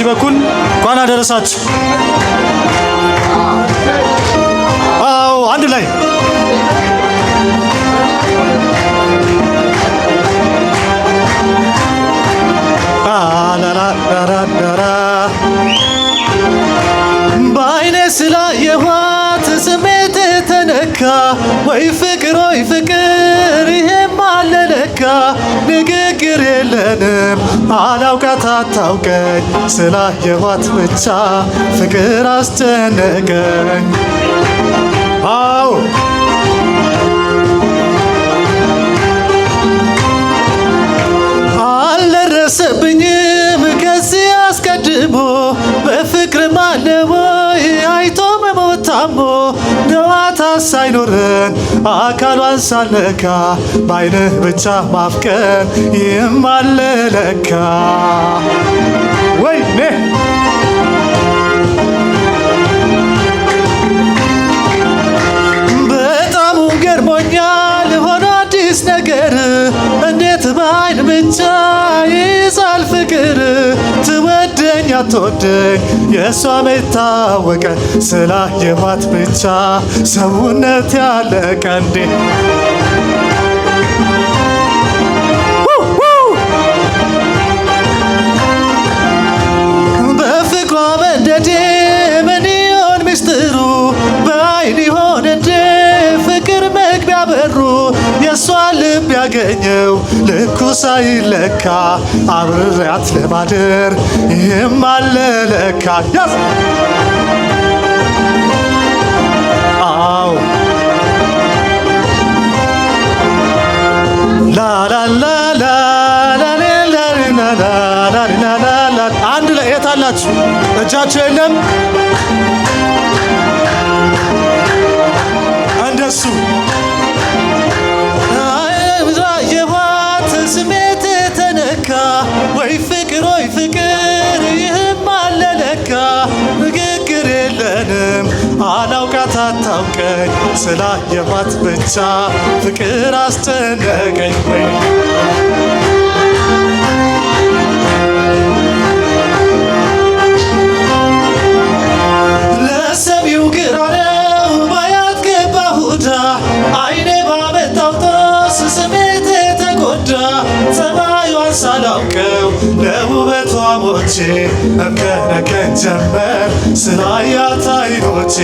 በኩል እንኳን አደረሳችሁ። አዎ አንድ ላይ በአይኔ ስላየኋት ስሜት ተነካ። ወይ ፍቅር ይሄም አለ ለካ። ንግግር የለንም አላውቃት አታውቀኝ። ስላየኋት ብቻ ፍቅር አስጨነቀኝ። አዎ አልደረሰብኝም ከዚህ አስቀድሞ። በፍቅር ማለሞይ አይቶ መሞት ታሞ። ነዋታ ሳይኖረን አካሏን ሳልነካ በአይንህ ብቻ ማፍቀር ይህም አለ ለካ። ወይኔ በጣም ገርሞኛል ሆኖ አዲስ ነገር። እንዴት በአይን ብቻ ይይዛል ፍቅር። ትወደኝ አትወደኝ የእሷ መታወቀ። ስላየኋት ብቻ ሰውነት ያለቀ። እንዴ በፍቅሯ መንደዴ ምን ይሆን ሚስጥሩ? በአይን ይሆን እንዴ ፍቅር መግቢያ በሩ? የእሷ ልብ ያገኘው ልኩ ሳይለካ አብሬያት ለማደር ይህም አለ ለካ። ያዝ አዎ አንድ ላይ የት አላችሁ? እጃችሁ የለም እንደሱ የዋት ስሜት ተነካ። ወይ ፍቅር ይህም አለ ለካ። ንግግር የለንም አላውቃት አታውቀኝ። ስላየኋት ብቻ ፍቅር አስጨነቀኝ። ለሰሚው ግራ ነው ባያት ገባሁዳ። አይኔ ባመጣው ጦስ ስሜት ተጎዳ። ጸባዩን ሳላውቀው ለውበቷ ሞቼ እብከነከን ጀመር ስላያት አይኖቼ።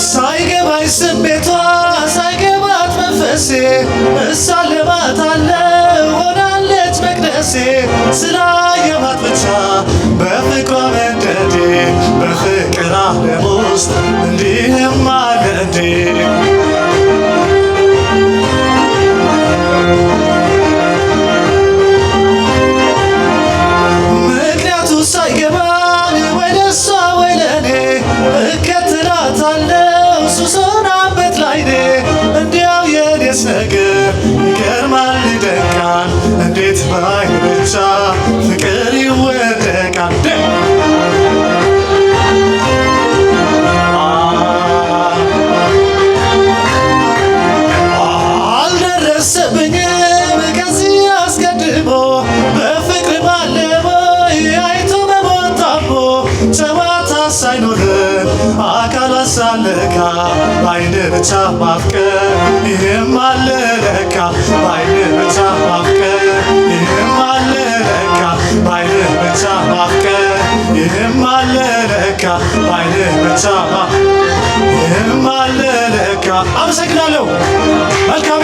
ሳይገባኝ ስሜቷ ሳይገባት መንፈሴ እሳለማታለሁ ሆናለች መቅደሴ። ስላየኋት ብቻ በፍቅሯ መንደዴ በፍቅር ዓለም ውስጥ እንዲህም አለ እንዴ። ምክንያቱ ሳይገባኝ ወይ ለሷ ወይ ለኔ እከተላታለሁ ሱሶናበት ላይኔ። እንዲያው የኔስ ነገር ይገርማል ይደንቃል። እንዴት በአይን ብቻ ፍቅር ይወደቃል። አልደረሰብኝም ከዚህ አስቀድሞ። በፍቅር ማለሞይ አይቶ መሞት ታሞ። ጨዋታ ሳይኖረን አካሏን ሳልነካ በአይን ብቻ ማፍቀር ይህም አለ ለካ። በአይን ብቻ ማፍቀር ይህም አለ ለካ። በአይን ብቻ ማፍቀር ይህም አለ ለካ። በአይን ብቻ ይህም አለ ለካ። አመሰግናለሁ። መልካም